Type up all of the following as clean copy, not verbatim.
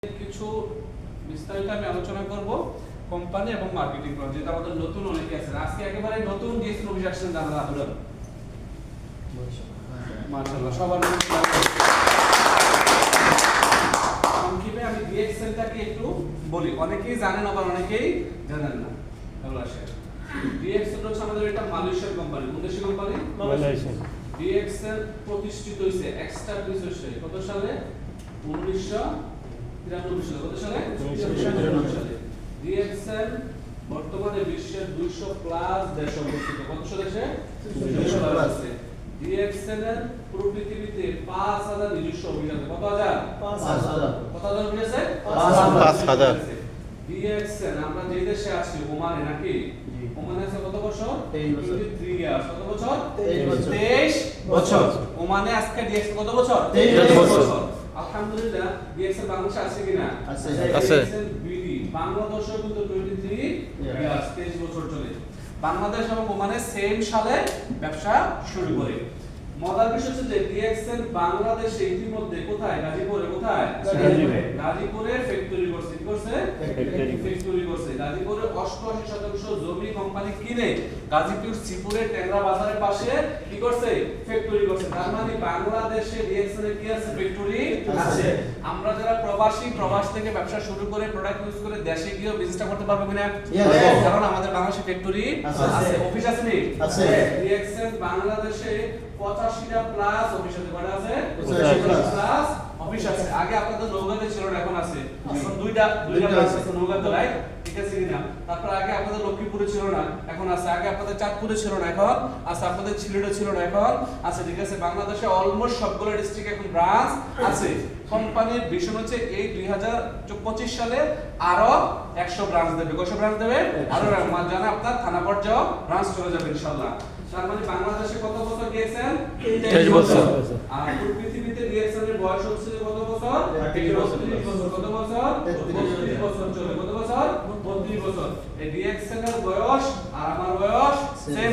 কিছু বিস্তারিত আমি আলোচনা করব কোম্পানি এবং মার্কেটিং প্ল্যান, যেটা আমাদের নতুন অনেকে আছে। আজকে একেবারে নতুন ডিএক্সএন অফিস আসছেন যারা আদুরা, মাশাআল্লাহ সবার সংক্ষেপে আমি ডিএক্সএনটাকে একটু বলি। অনেকেই জানেন আবার অনেকেই জানেন না। তাহলে আসে ডিএক্সএন হচ্ছে আমাদের একটা মালয়েশিয়ার কোম্পানি। কোন দেশের কোম্পানি? মালয়েশিয়া। ডিএক্সএন প্রতিষ্ঠিত হয়েছে এক্সটাবলিশ হয়েছে কত সালে? 1993 সালে। কত সালে? 1993 সালে। ডিএক্সএন বর্তমানে বিশ্বের 200 প্লাস দেশে অবস্থিত। কত দেশে? 200 প্লাস আছে। ডিএক্সএন এর পুরো পৃথিবীতে 5000 নিজস্ব অফিস আছে। কত হাজার? 5000। কত হাজার অফিস আছে? 5000। ডিএক্সএন আমরা যে দেশে আছি ওমানে নাকি? ওমানে আছে কত বছর? 23 ইয়ার্স। কত বছর? 23 বছর। ওমানে আজকে ডিএক্সএন কত বছর? 23 বছর। আলহামদুলিল্লাহ ডিএক্সএন বাংলাদেশে আছে কিনা? আছে। ডিএক্সএন বিডি বাংলাদেশে কিন্তু 23 ইয়ার্স 23 বছর চলে। বাংলাদেশ এবং ওমানে সেম সালে ব্যবসা শুরু করে। মজার বিষয় হচ্ছে যে ডিএক্সএন বাংলাদেশে ইতিমধ্যে কোথায়? গাজীপুরে। কোথায়? গাজীপুরে ফ্যাক্টরি করছে। কি করছে? ফ্যাক্টরি করছে। গাজীপুরে 88% জমি কোম্পানি কিনে গাজীপুর শ্রীপুরের ট্যাংরা বাজারের পাশে কি করছে? ফ্যাক্টরি করছে। তার মানে বাংলাদেশে ডিএক্সএন এর কি আছে? ফ্যাক্টরি আছে। আমরা যারা প্রবাসী, প্রবাস থেকে ব্যবসা শুরু করে প্রোডাক্ট ইউজ করে দেশে গিয়ে বিজনেসটা করতে পারবো কিনা? কারণ আমাদের বাংলাদেশে ফ্যাক্টরি আছে। অফিস আছে নি? আছে। ডিএক্সএন বাংলাদেশে 85টা প্লাস অফিস আছে। কয়টা আছে? 85 প্লাস অফিস আছে। আগে আপনাদের নওগাঁতে ছিল না, এখন আছে। এখন দুইটা ব্রাঞ্চ আছে নওগাঁতে, রাইট? ঠিক আছে কিনা? তারপর আগে আপনাদের লক্ষ্মীপুরে ছিল না, এখন আছে। আগে আপনাদের চাঁদপুরে ছিল না, এখন আছে। আপনাদের সিলেটে ছিল না, এখন আছে। ঠিক আছে, বাংলাদেশে অলমোস্ট সবগুলো ডিস্ট্রিক্টে এখন ব্রাঞ্চ আছে। কোম্পানির ভিশন হচ্ছে এই 2025 সালে আরো 100 ব্রাঞ্চ দেবে। কয়শো ব্রাঞ্চ দেবে? আরো জানা আপনার থানা পর্যায়ে ব্রাঞ্চ চলে যাবে ইনশাআল্লাহ। তার মানে বাংলাদেশে কত বছর ডিএক্সএন? 23 বছর। আর পুরো পৃথিবীতে ডিএক্সএন এর বয়স হচ্ছে কত বছর? 32 বছর। কত বছর? 32 বছর চলে। কত বছর? 32 বছর। এই ডিএক্সএন এর বয়স আর আমার বয়স সেম।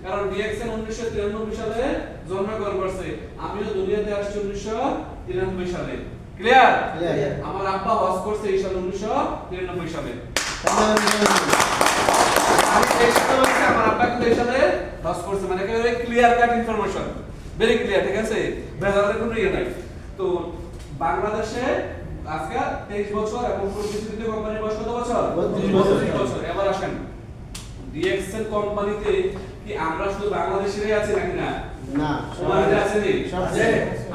কারণ ডিএক্সএন 1993 সালে জন্মগ্রহণ করছে। আমিও দুনিয়াতে আসছি 1993 সালে। ক্লিয়ার? আমার আব্বা হজ করছে এই সাল 1993 সালে। আমি চেষ্টা করছি আমার আব্বা কিন্তু এই সালে হজ করছে, মানে একেবারে clear cut information, very clear. ঠিক আছে, ভেজালের কোনো ইয়ে নাই। তো বাংলাদেশে আজকে 23 বছর এবং পুরো পৃথিবীতে কোম্পানির বয়স কত বছর? 32 বছর। এবার আসেন ডিএক্সএন কোম্পানিতে কি আমরা শুধু বাংলাদেশিরাই আছি নাকি না? না, সবাই আছে নি?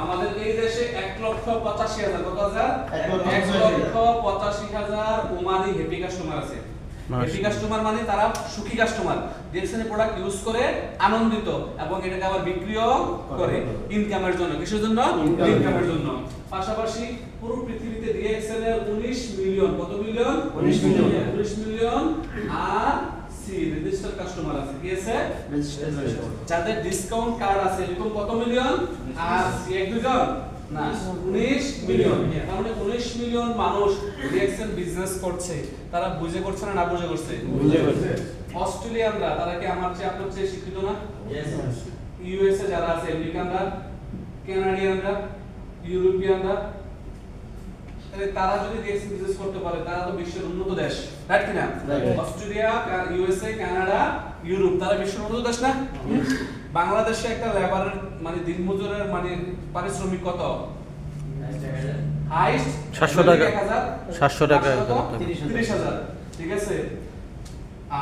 আমাদের এই দেশে 1,85,000 কত হাজার? 1,85,000 ওমানি হ্যাপি কাস্টমার আছে। হ্যাপি কাস্টমার মানে তারা সুখী কাস্টমার, ডিএক্সএন এর প্রোডাক্ট ইউজ করে আনন্দিত এবং এটাকে আবার বিক্রিও করে ইনকামের জন্য। কিসের জন্য? ইনকামের জন্য। পাশাপাশি পুরো পৃথিবীতে ডিএক্সএন এর 19 মিলিয়ন, কত মিলিয়ন? 19 মিলিয়ন আর সি রেজিস্টার্ড কাস্টমার আছে। কি আছে? যাদের ডিসকাউন্ট কার্ড আছে এরকম কত মিলিয়ন? আর সি এক দুজন না, 19 মিলিয়ন। তার মানে 19 মিলিয়ন মানুষ ডিএক্সএন বিজনেস করছে। তারা বুঝে করছে না বুঝে করছে? বুঝে করছে। অস্ট্রেলিয়ানরা তারা কি আমার চেয়ে আপনার চেয়ে শিক্ষিত না? ইউএসএ যারা আছে, আমেরিকানরা, কানাডিয়ানরা, ইউরোপিয়ানরা, তারা যদি ডিএক্সএন বিজনেস করতে পারে তারা তো বিশ্বের উন্নত দেশ, রাইট কিনা? অস্ট্রেলিয়া, ইউএসএ, কানাডা, ইউরোপ, তারা বিশ্বের উন্নত দেশ না? বাংলাদেশে একটা লেবারের মানে দিনমজুরের মানে পারিশ্রমিক কত? হাইস্ট 700 টাকা। 700 টাকা 30,000। ঠিক আছে।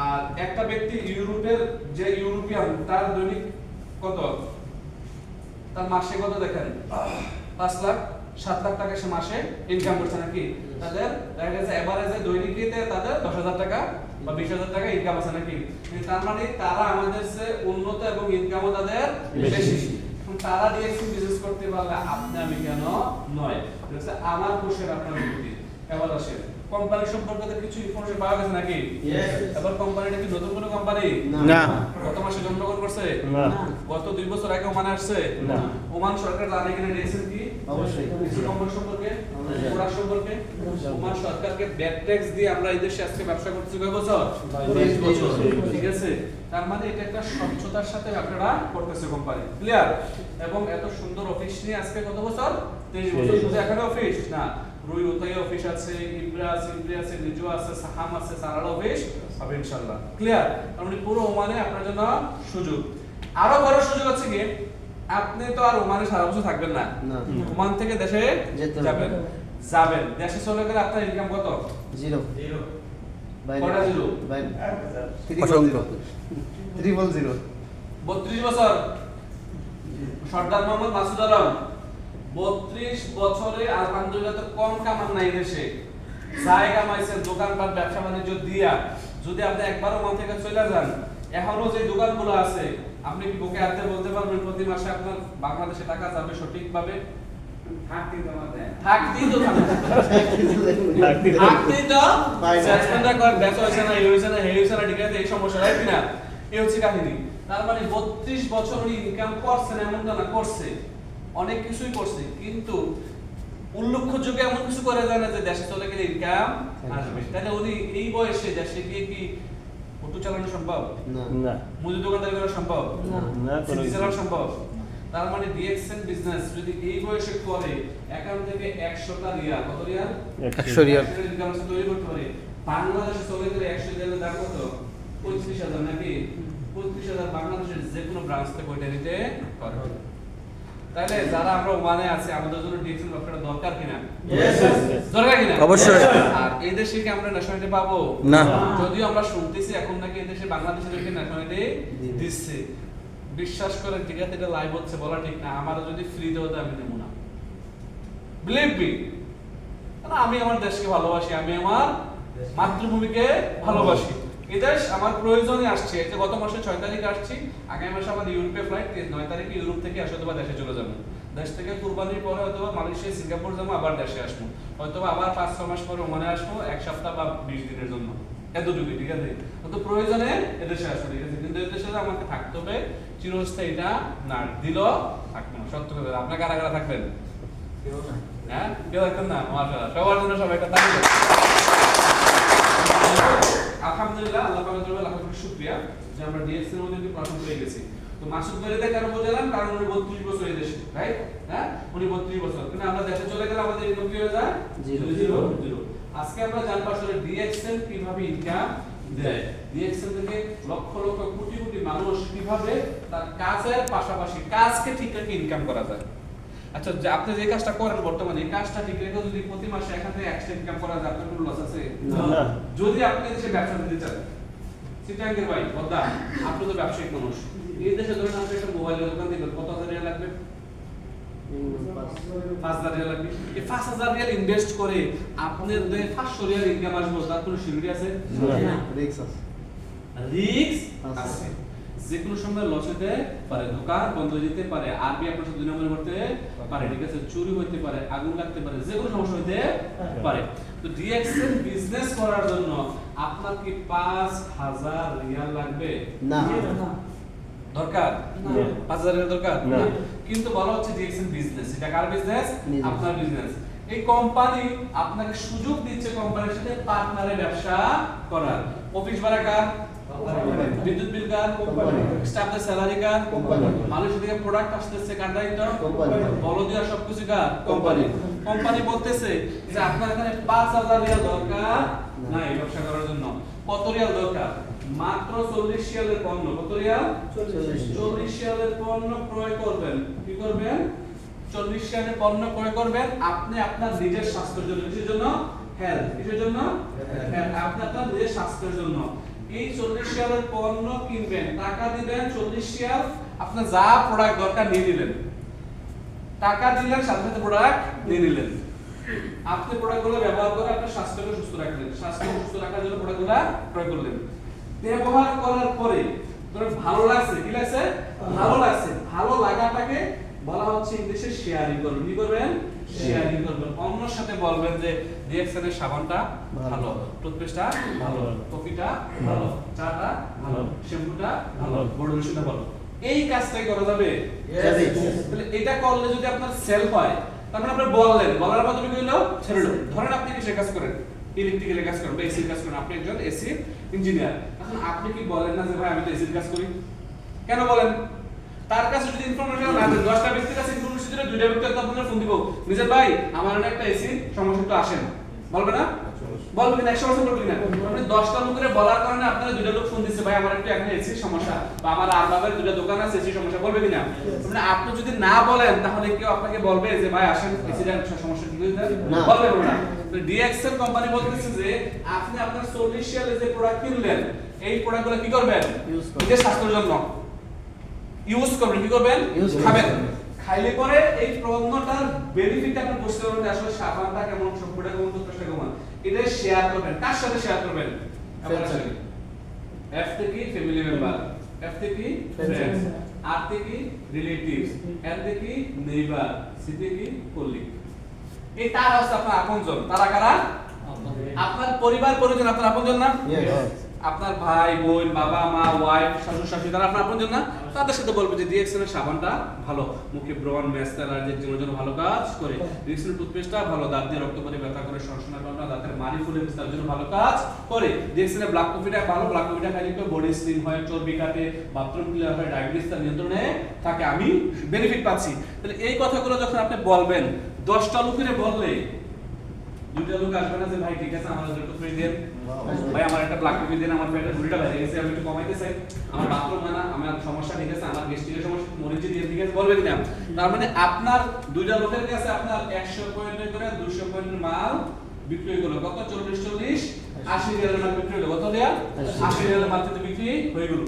আর একটা ব্যক্তি ইউরোপের যে ইউরোপিয়ান তার দৈনিক কত? তার মাসে কত দেখেন? 5 লাখ 7 লাখ টাকা সে মাসে ইনকাম করছে নাকি? তাদের দেখা গেছে এভারেজে দৈনিকতে তাদের 10,000 টাকা বা 20,000 টাকা ইনকাম আছে নাকি? তার মানে তারা আমাদের চেয়ে উন্নত এবং ইনকামও তাদের বেশি। তারা ডিএক্সএন বিজনেস করতে পারলে আপনি আমি কেন নয়? আমার কোশ্চেন আপনার প্রতি। এবার আসে কোম্পানি সম্পর্কে কিছু ইনফরমেশন পাওয়া গেছে নাকি? এবার কোম্পানিটা কি নতুন কোনো কোম্পানি? না। গত মাসে জন্মগ্রহণ করছে? না। গত 2 বছর আগে ওমানে আসছে? না। ওমান সরকার জানে কিনা ডিএক্সএন কি? অবশ্যই। কিছু কোম্পানি সম্পর্কে, প্রোডাক্ট সম্পর্কে ওমান সরকারকে ব্যাড ট্যাক্স দিয়ে আমরা এই দেশে আজকে ব্যবসা করতেছি কয় বছর? 22 বছর। ঠিক আছে, তার মানে এটা একটা স্বচ্ছতার সাথে আপনারা করতেছে কোম্পানি। ক্লিয়ার? এবং এত সুন্দর অফিস নিয়ে আজকে কত বছর? 23 বছর। শুধু এখানে অফিস না, রুই উতাই অফিস আছে, ইমরা আছে, লিজু আছে, সাহাম আছে, সারাল অফিস হবে ইনশাআল্লাহ। ক্লিয়ার? তার মানে পুরো ওমানে আপনার জন্য সুযোগ। আরো বড় সুযোগ আছে কি, আপনি তো আর ওমানে সারা বছর থাকবেন না, ওমান থেকে দেশে যাবেন। দেশে চলে গেলে আপনার ইনকাম কত? জিরো। কয়টা জিরো? অসংখ্য 000। 32 বছর সর্দার মোহাম্মদ মাসুদ আলম 32 বছরে আলহামদুলিল্লাহ তো কম কামান নাই দেশে, যাই কামাইছেন দোকানপাট ব্যবসা বাণিজ্য দিয়া, যদি আপনি একবার ওমান থেকে চলে যান, এখনো যে দোকানগুলো আছে আপনি কি বুকে হাতে বলতে পারবেন প্রতি মাসে আপনার বাংলাদেশে টাকা যাবে সঠিকভাবে? থাকতেই তো সেলসম্যানরা কয় বেচ হইছে না, এই হইছে না, এই হইছে না, ঠিক আছে, এই সমস্যা তাই কিনা? এই হচ্ছে কাহিনী। তার মানে 32 বছর উনি ইনকাম করছেন এমনটা না, করছে অনেক কিছুই করছে, কিন্তু উল্লেখযোগ্য এমন কিছু করে যায় না যে দেশে চলে গেলে ইনকাম আসবে। তাহলে উনি এই বয়সে দেশে গিয়ে কি অটো চালানো সম্ভব? না। মুদি দোকানদারি করা সম্ভব? না। সিটি চালানো সম্ভব? তার মানে ডিএক্সএন বিজনেস যদি এই বয়সে করে, অ্যাকাউন্ট থেকে 100টা রিয়াল, কত রিয়াল? 100 রিয়াল ইনকাম তৈরি করতে পারে। বাংলাদেশে চলে গেলে 100 রিয়ালের দাম কত? 35,000 নাকি? 35,000 বাংলাদেশের যে কোনো ব্রাঞ্চ থেকে ওইটা নিতে পারবে। তাহলে যারা আমরা ওমানে আছি আমাদের জন্য ডিএক্সএন ব্যবসাটা দরকার কিনা? দরকার কিনা? অবশ্যই। আর এই দেশে কি আমরা ন্যাশনালিটি পাবো? না। যদিও আমরা শুনতেছি এখন নাকি এই দেশে বাংলাদেশিদেরকে ন্যাশনালিটি দিচ্ছে, বিশ্বাস করেন, ঠিক আছে, এটা লাইভ হচ্ছে বলা ঠিক না, আমারও যদি ফ্রি দেওয়া আমি নেব না, বিলিভ মি। আমি আমার দেশকে ভালোবাসি, আমি আমার মাতৃভূমিকে ভালোবাসি। এই দেশ আমার প্রয়োজনে আসছে। এই যে গত মাসে 6 তারিখ আসছি, আগামী মাসে আমাদের ইউরোপে ফ্লাইট, 9 তারিখে ইউরোপ থেকে আসলে দেশে চলে যাবো। দেশ থেকে কুরবানির পরে হয়তো মালয়েশিয়া, সিঙ্গাপুর যাবো, আবার দেশে আসবো, হয়তো আবার 5-6 মাস পরে ওমানে আসবো, 1 সপ্তাহ বা 20 দিনের জন্য, এতটুকুই, ঠিক আছে। তো প্রয়োজনে এদেশে আসবো, ঠিক আছে, কিন্তু এদেশে আমাকে থাকতে হবে চিরস্থায়ী, এটা না দিল থাকবে না। সত্য কথা, আপনার কারা কারা থাকবেন? হ্যাঁ, কেউ থাকতেন না? মাশাআল্লাহ, সবার জন্য সবাই একটা তালি দেন। আলহামদুলিল্লাহ, আল্লাহ পাকের দরবারে লাখ লাখ শুকরিয়া যে আমরা ডিএক্স এর মধ্যে পড়াশোনা পেয়ে গেছি। তো মাসুদ ভাইকে কেন বোঝালাম? কারণ উনি 32 বছর এই দেশে, রাইট? হ্যাঁ, উনি 32 বছর, কিন্তু আমরা দেশে চলে গেলে আমাদের ইনকাম কি হয়ে যায়? জিরো। আজকে আমরা জানবো আসলে ডিএক্সএন কিভাবে ইনকাম দেয়, ডিএক্সএন থেকে লক্ষ লক্ষ কোটি কোটি মানুষ কিভাবে তার কাজের পাশাপাশি কাজকে ঠিক রেখে ইনকাম করা যায়। আচ্ছা, যে আপনি যে কাজটা করেন বর্তমানে, এই কাজটা ঠিক রেখে যদি প্রতি মাসে এখান থেকে 100 ইনকাম করা যায়, আপনার কোনো লস আছে? না। যদি আপনি দেশে ব্যবসা দিতে চান, সিটাঙ্গের ভাই বদ্দা, আপনি তো ব্যবসায়িক মানুষ, এই দেশে ধরেন আপনি একটা মোবাইলের দোকান দিবেন, কত হাজার রিয়াল লাগবে? 5,000 রিয়াল লাগবে। এই 5,000 রিয়াল ইনভেস্ট করে আপনার যে 500 রিয়াল ইনকাম আসবে, তার কোনো সিকিউরিটি আছে? না। রিস্ক আছে। যে কোনো সময় লস হতে পারে, দোকান বন্ধ হয়ে যেতে পারে, আরবি আপনার সাথে 2 নম্বরে করতে পারে, ঠিক আছে, চুরি হতে পারে, আগুন লাগতে পারে, যে কোনো সমস্যা হতে পারে। তো ডিএক্সএন বিজনেস করার জন্য আপনার কি 5,000 রিয়াল লাগবে? না। দরকার? 5,000 রিয়াল দরকার? না। কিন্তু বলা হচ্ছে ডিএক্সএন বিজনেস, এটা কার বিজনেস? নিজের। আপনার বিজনেস। এই কোম্পানি আপনাকে সুযোগ দিচ্ছে কোম্পানির সাথে পার্টনারে ব্যবসা করার। অফিস ভাড়া কার? বিদ্যুৎ বিল কার? স্টাফদের স্যালারি কার? মানুষের থেকে প্রোডাক্ট আসতেছে কার দায়িত্ব? বলো দিয়া সবকিছু কার? কোম্পানি। কোম্পানি বলতেছে যে আপনার এখানে 5,000 রিয়াল দরকার নাই ব্যবসা করার জন্য। কত রিয়াল দরকার? মাত্র 40 রিয়ালের পণ্য। কত রিয়াল? 40 রিয়ালের পণ্য ক্রয় করবেন। কি করবেন? 40 রিয়ালের পণ্য ক্রয় করবেন আপনি আপনার নিজের স্বাস্থ্যের জন্য। কিসের জন্য? হেলথ। কিসের জন্য? হেলথ। আপনি আপনার নিজের স্বাস্থ্যের জন্য এই 40 রিয়ালের পণ্য কিনবেন, টাকা দিবেন 40 রিয়াল, আপনার যা প্রোডাক্ট দরকার নিয়ে নিলেন, টাকা দিলেন, সাথে সাথে প্রোডাক্ট নিয়ে নিলেন। আপনি প্রোডাক্টগুলো ব্যবহার করে আপনার স্বাস্থ্যকে সুস্থ রাখলেন, স্বাস্থ্য সুস্থ রাখার জন্য প্রোডাক্টগুলো ক্রয় করলেন। ব্যবহার করার পরে ধরুন ভালো লাগছে, কি লাগছে? ভালো লাগছে। ভালো লাগাটাকে বলা হচ্ছে ইংলিশে শেয়ারিং করবেন। কি করবেন? শেয়ারিং করবেন। অন্যর সাথে বলবেন যে ডিএক্সএন এর সাবানটা ভালো, টুথপেস্টটা ভালো, কফিটা ভালো, চাটা ভালো, শ্যাম্পুটা ভালো, বডি লোশনটা ভালো। এই কাজটাই করা যাবে। তাহলে এটা করলে যদি আপনার সেল হয়, তার মানে আপনি বললেন, বলার মাধ্যমে কি হলো? ছেড়ে দাও। ধরেন আপনি কিসের কাজ করেন? ইলেকট্রিক্যালের কাজ করেন বা এসির কাজ করেন, আপনি একজন এসি ইঞ্জিনিয়ার। এখন আপনি কি বলেন না যে ভাই আমি তো এসির কাজ করি? কেন বলেন? তার কাছে যদি ইনফরমেশন না থাকে 10টা ব্যক্তির কাছে ইনফরমেশন দিলে 2টা ব্যক্তি আপনাদের ফোন দিব নিজের ভাই আমার একটা এসি সমস্যা তো আসেন বলবে না বলবে কিনা 100% বলবে কিনা আপনি 10টা লোকের বলার কারণে আপনারা 2টা লোক ফোন দিচ্ছে ভাই আমার একটা এখানে এসি সমস্যা বা আমার আরবাবের 2টা দোকান আছে এসি সমস্যা বলবে কিনা মানে আপনি যদি না বলেন তাহলে কেউ আপনাকে বলবে যে ভাই আসেন এসির সমস্যা কি হইছে বলবে না ডিএক্সএল কোম্পানি বলতেছে যে আপনি আপনার 40 সালে যে প্রোডাক্ট কিনলেন এই প্রোডাক্টগুলো কি করবেন নিজের স্বাস্থ্যের জন্য ইউজ করবেন কি করবেন খাবেন খাইলে পরে এই পণ্যটার বেনিফিট আপনি বুঝতে পারবেন যে আসলে সাবানটা কেমন সম্পূর্ণটা কেমন টুথপেস্টটা কেমন এটা শেয়ার করবেন কার সাথে শেয়ার করবেন আপনার সাথে এফ থেকে ফ্যামিলি মেম্বার এফ থেকে ফ্রেন্ডস আর থেকে রিলেটিভস এন থেকে নেইবার সি থেকে কলিগ এই তার হচ্ছে আপনার আপনজন তারা কারা আপনার পরিবার পরিজন আপনার আপনজন না আপনার ভাই বোন বাবা মা ওয়াইফ শাশুড়ি শাশুড়ি তারা আপনার আপনজন না তাদের সাথে বলবে যে ডিএক্সএল এর সাবানটা ভালো মুখে ব্রণ ম্যাচ অ্যালার্জির জন্য ভালো কাজ করে ডিএক্সএল টুথপেস্টটা ভালো দাঁত দিয়ে রক্ত পরে ব্যথা করে সরসনা পাতা দাঁতের মাড়ি ফুলে বিস্তার জন্য ভালো কাজ করে ডিএক্সএল এর ব্ল্যাক কফিটা ভালো ব্ল্যাক কফিটা খাইলে তো বডি স্লিম হয় চর্বি কাটে বাথরুম ক্লিয়ার হয় ডায়াবেটিস নিয়ন্ত্রণে থাকে আমি বেনিফিট পাচ্ছি তাহলে এই কথাগুলো যখন আপনি বলবেন 10টা লোকেরে বললে 2টা লোক আসবে না যে ভাই ঠিক আছে আমার একটু ফ্রি দেন ভাই আমার একটা ব্ল্যাক কফি দেন আমার পেটে ঝুড়িটা বাইরে গেছে আমি একটু কমাইতে চাই আমার বাথরুম হয় না আমার সমস্যা ঠিক আছে আমার গ্যাস্ট্রিকের সমস্যা মরিচি দিয়ে ঠিক আছে বলবে কিনা তার মানে আপনার 2টা লোকের কাছে আপনার 100 পয়েন্টের করে 200 পয়েন্টের মাল বিক্রি হলো কত 40 80 রিয়ালের মাল বিক্রি হলো কত দেয়া 80 রিয়ালের মাল কিন্তু বিক্রি হয়ে গেল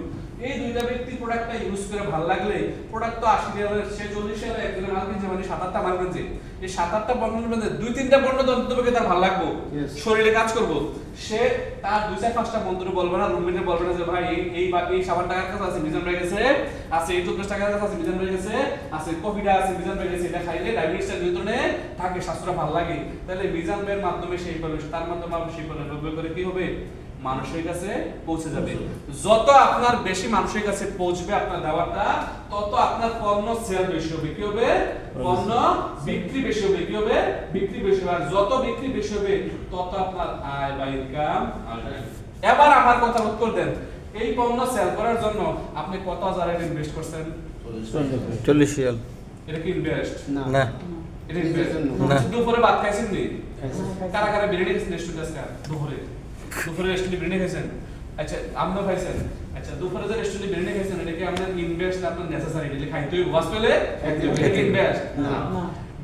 এই 2টা ব্যক্তি প্রোডাক্টটা ইউজ করে ভালো লাগলে প্রোডাক্ট তো 80 রিয়ালের সে 40 রিয়ালের একজনের মাল কিনছে মানে 7-8টা মাল কিনছে এই 7-8টা পণ্যের মধ্যে 2-3টা পণ্য তো অন্ততপক্ষে তার ভালো লাগবে শরীরে কাজ করব সে তার 2-4-5টা বন্ধুরে বলবে না রুমমেটে বলবে না যে ভাই এই সাবান টাকার কাছে আছে মিজান ভাই গেছে আছে এই টুথপেস্ট টাকার কাছে আছে মিজান ভাই গেছে আছে কফিটা আছে মিজান ভাই গেছে এটা খাইলে ডায়াবেটিসের নিয়ন্ত্রণে থাকে স্বাস্থ্যটা ভালো লাগে তাহলে মিজান ভাইয়ের মাধ্যমে সেই করবে তার মাধ্যমে আপনি সেই করলে ব্যবহার করে কি হবে মানুষের কাছে পৌঁছে যাবে যত আপনার বেশি মানুষের কাছে পৌঁছবে আপনার দাওয়াটা তত আপনার পণ্য সেল বেশি হবে কি হবে পণ্য বিক্রি বেশি হবে কি হবে বিক্রি বেশি হবে আর যত বিক্রি বেশি হবে তত আপনার আয় বা ইনকাম আসবে এবার আমার কথা উত্তর দেন এই পণ্য সেল করার জন্য আপনি কত হাজার টাকা ইনভেস্ট করছেন 40 রিয়াল এটা কি ইনভেস্ট না এটা ইনভেস্ট না দুপুরে ভাত খাইছেন নি কারা কারা বিরিয়ানি খেয়েছেন রেস্টুরেন্টে আজকে দুপুরে রেস্টুরেন্টে বিরিয়ানি খেয়েছেন আচ্ছা আমরাও খাইছেন আচ্ছা দুপুরে যে রেস্টুরেন্টে বিরিয়ানি খাইছেন এটা কি আপনার ইনভেস্ট আপনার নেসেসারি এটা খাইতে হবে ওয়াশ পেলে এটা ইনভেস্ট না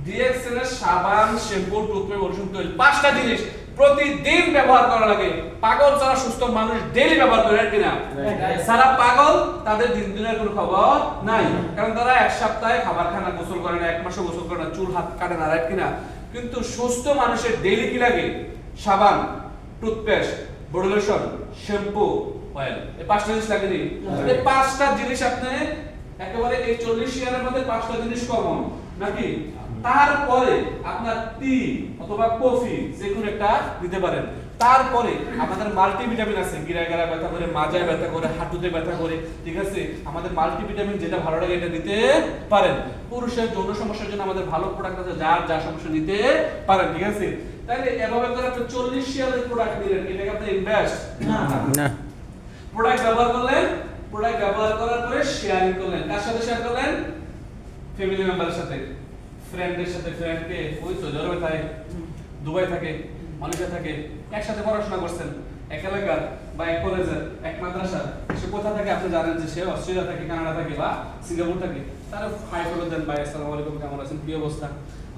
ডিএক্সএল এর সাবান শ্যাম্পু টুথপেস্ট ওষুধ তৈল 5টা জিনিস প্রতিদিন ব্যবহার করা লাগে পাগল যারা সুস্থ মানুষ ডেইলি ব্যবহার করে আর কিনা সারা পাগল তাদের দিনের কোনো খবর নাই কারণ তারা এক সপ্তাহে খাবার খায় না গোসল করে না এক মাসও গোসল করে না চুল হাত কাটে না রাইট কিনা কিন্তু সুস্থ মানুষের ডেইলি কি লাগে সাবান toothpaste body lotion shampoo oil এই 5টা জিনিস লাগে নি এই 5টা জিনিস আপনি একেবারে এই 40 রিয়ালের মধ্যে 5টা জিনিস কমন নাকি তারপরে আপনার টি অথবা কফি যে কোনো একটা দিতে পারেন তারপরে আমাদের মাল্টিভিটামিন আছে গিরায় গিরায় ব্যথা করে মাজায় ব্যথা করে হাঁটুতে ব্যথা করে ঠিক আছে আমাদের মাল্টিভিটামিন যেটা ভালো লাগে এটা দিতে পারেন পুরুষের যৌন সমস্যার জন্য আমাদের ভালো প্রোডাক্ট আছে যার যা সমস্যা নিতে পারেন ঠিক আছে তাহলে এভাবে করে আপনি 40 রিয়ালের প্রোডাক্ট নিলেন এটাকে আপনি ইনভেস্ট না প্রোডাক্ট ব্যবহার করলেন প্রোডাক্ট ব্যবহার করার পরে শেয়ারিং করলেন কার সাথে শেয়ার করলেন ফ্যামিলি মেম্বারের সাথে ফ্রেন্ডের সাথে ফ্রেন্ডকে ওই তো জরবে থাকে দুবাই থাকে মালয়েশিয়া থাকে একসাথে পড়াশোনা করছেন এক এলাকার বা এক কলেজের এক মাদ্রাসার সে কোথা থেকে আপনি জানেন যে সে অস্ট্রেলিয়া থাকে কানাডা থাকে বা সিঙ্গাপুর থাকে তারা হাই করে দেন ভাই আসসালামু আলাইকুম কেমন আছেন কি অবস্থা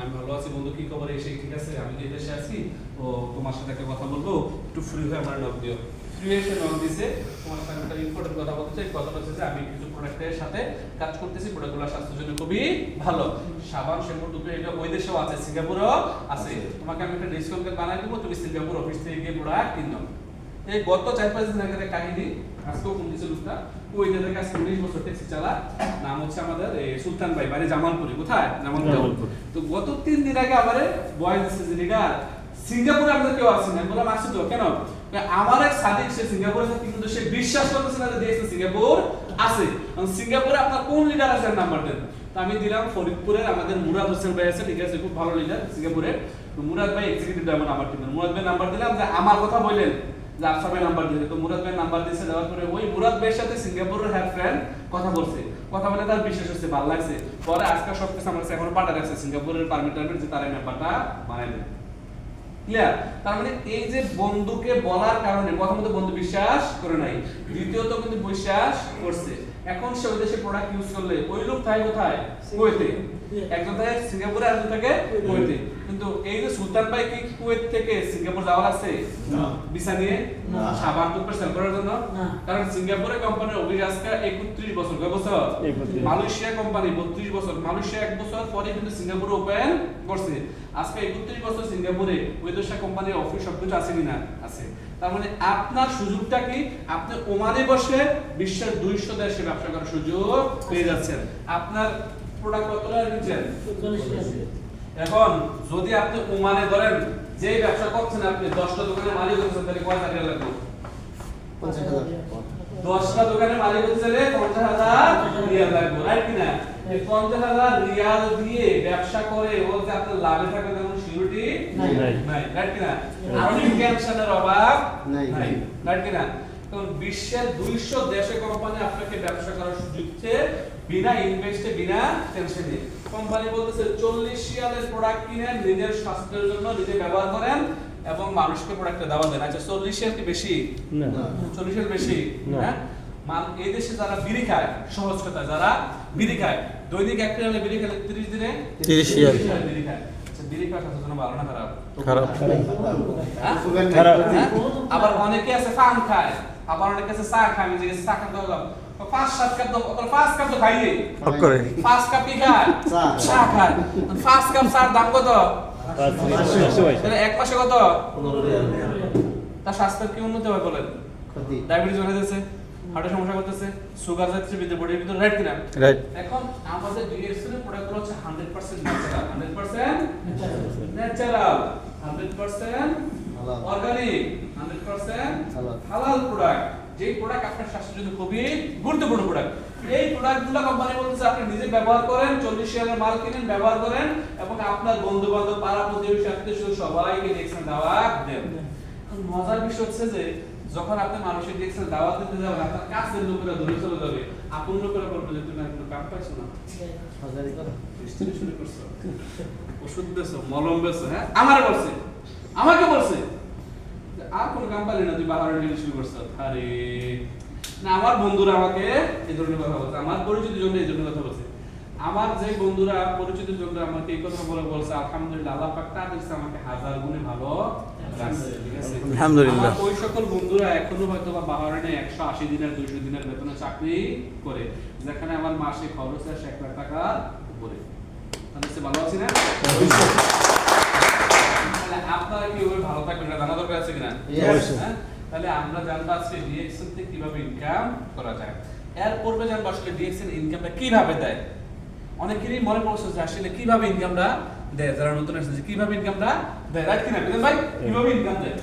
আমি ভালো আছি বন্ধু কি খবর এসে ঠিক আছে আমি এই দেশে আছি তো তোমার সাথে একটা কথা বলবো একটু ফ্রি হয়ে আমার নক দিও ফ্রি এসে নক দিছে তোমার সাথে একটা ইম্পর্টেন্ট কথা বলতে চাই কথাটা হচ্ছে যে আমি কিছু প্রোডাক্টের সাথে কাজ করতেছি প্রোডাক্টগুলো স্বাস্থ্যের জন্য খুবই ভালো সাবান শ্যাম্পু টুথপেস্ট এটা ওই দেশেও আছে সিঙ্গাপুরেও আছে তোমাকে আমি একটা ডিসকাউন্ট কোড বানাই দেবো তুমি সিঙ্গাপুর অফিস থেকে গিয়ে প্রোডাক্ট কিনো এই গত 4-5 দিন আগের কাহিনী আজকেও ফোন দিয়েছে লোকটা ওই জায়গায় কাজ 19 বছর ট্যাক্সি চালা নাম হচ্ছে আমাদের সুলতান ভাই বাড়ি জামালপুরে কোথায় জামালপুর তো গত 3 দিন আগে আমারে বয়স দিচ্ছে যে লিডার সিঙ্গাপুরে আমাদের কেউ আসছে না বললাম আসছে তো কেন আমার এক সাদিক সে সিঙ্গাপুরে থাকে কিন্তু সে বিশ্বাস করতেছে না যে দেশে সিঙ্গাপুর আছে সিঙ্গাপুরে আপনার কোন লিডার আছে নাম্বার দেন তো আমি দিলাম ফরিদপুরের আমাদের মুরাদ হোসেন ভাই আছে ঠিক আছে খুব ভালো লিডার সিঙ্গাপুরে তো মুরাদ ভাই এক্সিকিউটিভ ডায়মন্ড নাম্বার দিলেন মুরাদ ভাই নাম্বার দিলাম যে আমার কথা বললেন যে আফসার ভাই নাম্বার দিয়েছে, তো মুরাদ ভাই নাম্বার দিয়েছে, দেওয়ার পরে ওই মুরাদ ভাইয়ের সাথে সিঙ্গাপুরের হ্যার ফ্রেন্ড কথা বলছে, কথা বলে তার বিশ্বাস হচ্ছে, ভালো লাগছে, পরে আজকে সব কিছু আমার কাছে এখন পাঠা রাখছে সিঙ্গাপুরের পারমিট যে তার এই ব্যাপারটা বানাই দেবে। ক্লিয়ার? তার মানে এই যে বন্ধুকে বলার কারণে প্রথমত বন্ধু বিশ্বাস করে নাই, দ্বিতীয়ত কিন্তু বিশ্বাস করছে। এখন সে ওই দেশে প্রোডাক্ট ইউজ করলে ওই লোক থাকে কোথায়? কুয়েতে। একজন থাকে সিঙ্গাপুরে, একজন থাকে কুয়েতে। কিন্তু এই যে সুলতান ভাই কি কুয়েত থেকে সিঙ্গাপুর যাওয়ার আছে? না। ভিসা নিয়ে না। সাবান টুথপেস্ট সেল করার জন্য? না। কারণ সিঙ্গাপুরের কোম্পানির অভিযোগ আজকে 31 বছর, কয় বছর? 31 মালয়েশিয়া কোম্পানি 32 বছর, মালয়েশিয়া 1 বছর পরে কিন্তু সিঙ্গাপুরে ওপেন করছে। আজকে 31 বছর সিঙ্গাপুরে ওই দেশের কোম্পানির অফিস সবকিছু আছে কিনা? আছে। তার মানে আপনার সুযোগটা কি? আপনি ওমানে বসে বিশ্বের 200 দেশে ব্যবসা করার সুযোগ পেয়ে যাচ্ছেন। আপনার প্রোডাক্ট কত টাকা দিচ্ছেন? এখন যদি আপনি ওমানে ধরেন যেই ব্যবসা করছেন, আপনি 10টা দোকানের মালিক হচ্ছেন, তাহলে কয় টাকা লাগবে? 50,000 10টা দোকানের মালিক হতে গেলে 50,000 রিয়াল লাগবে, রাইট কিনা? এই 50,000 রিয়াল দিয়ে ব্যবসা করে ও যে আপনার লাভে থাকবে তেমন সিকিউরিটি নাই। নাই, রাইট কিনা? আর্নিং টেনশনের অভাব নাই। নাই, রাইট কিনা? কারণ বিশ্বের 200 দেশে কোম্পানি আপনাকে ব্যবসা করার সুযোগ দিচ্ছে বিনা ইনভেস্টে, বিনা টেনশনে। কোম্পানি বলতেছে 40 রিয়ালের প্রোডাক্ট কিনেন, নিজের স্বাস্থ্যের জন্য নিজে ব্যবহার করেন এবং মানুষকে প্রোডাক্টটা দাওয়া দেন। আচ্ছা 40 রিয়াল কি বেশি? না। 40 এর বেশি? না। হ্যাঁ, এই দেশে যারা বিড়ি খায়, সহজ কথা, যারা বিড়ি খায় দৈনিক 1 রিয়ালে বিড়ি খেলে 30 দিনে 30 রিয়াল। বিড়ি খায়। আচ্ছা বিড়ি খাওয়া স্বাস্থ্যের জন্য ভালো না খারাপ? খারাপ। হ্যাঁ? খারাপ। হ্যাঁ? আবার অনেকে আছে পান খায়, আবার অনেকে আছে চা খায়। আমি জিজ্ঞেস চা খাতে হলাম 5-7 কাপ দাও, 5 কাপ তো খাইয়ে হক করে 5 কাপ কি খায়? চা। চা খায়। 5 কাপ চার দাম কত? 500 তাহলে এক মাসে কত? 15 রিয়াল। তার স্বাস্থ্যের কি উন্নতি হবে বলেন? ক্ষতি। ডায়াবেটিস হয়ে যাচ্ছে, হার্টের সমস্যা করতেছে, সুগার যাচ্ছে বডির ভিতরে, রাইট কিনা? রাইট। এখন আমাদের ডিএক্সএল এর প্রোডাক্টগুলো হচ্ছে 100% ন্যাচারাল, 100% ন্যাচারাল, 100% হালাল। অর্গানিক, 100% হালাল। হালাল প্রোডাক্ট। যেই প্রোডাক্ট আপনার স্বাস্থ্যের জন্য খুবই গুরুত্বপূর্ণ প্রোডাক্ট। এই প্রোডাক্টগুলো কোম্পানি বলতেছে আপনি নিজে ব্যবহার করেন, 40 রিয়ালের মাল কিনেন, ব্যবহার করেন এবং আপনার বন্ধু-বান্ধব, পাড়া প্রতিবেশী, আত্মীয়-স্বজন সবাইকে ডিএক্সএল দাওয়াত দেন। এখন মজার বিষয় হচ্ছে যে যখন আপনি মানুষের ডিএক্সএল দাওয়াত দিতে যাবেন, আপনার কাছের লোকেরা দূরে চলে যাবে, আপন লোকেরা বলবে যে তুমি একটু কাম পাইছো না, হাজারি কত? স্ত্রী শুরু করছো, ওষুধ বেছো, মলম বেছো, হ্যাঁ আমারে বলছে, আমাকে বলছে যে আর কোন কাম পাইলি না, তুই বাহারে গেলে শুরু করছো। আরে না, আমার বন্ধুরা আমাকে এই ধরনের কথা বলছে, আমার পরিচিতির জন্য এই ধরনের কথা বলছে। আমার যে বন্ধুরা পরিচিতির জন্য আমাকে এই কথা বলছে, আলহামদুলিল্লাহ আল্লাহ পাক তাদের কাছে আমাকে হাজার গুণে ভালো রাখছে, ঠিক আছে? আলহামদুলিল্লাহ। আমার ওই সকল বন্ধুরা এখনো হয়তো বা বাহারানে 180 দিনের 200 দিনের বেতনে চাকরি করে, যেখানে আমার মাসে খরচ আসে 1 লাখ টাকার উপরে। তাহলে সে ভালো আছি না? তাহলে আপনারা কি ওই ভালো থাকবেন, এটা জানা দরকার আছে কিনা? Yes. হ্যাঁ? তাহলে আমরা জানবো আজকে ডিএক্সএল থেকে কিভাবে ইনকাম করা যায়। এর পূর্বে জানবো আসলে ডিএক্সএল ইনকামটা কিভাবে দেয়। অনেকেরই মনে পড়ছে যে আসলে কিভাবে ইনকামটা দেয়, যারা নতুন আসছে যে কিভাবে ইনকামটা দেয়, রাইট কিনা বিধান ভাই? কিভাবে ইনকাম দেয়?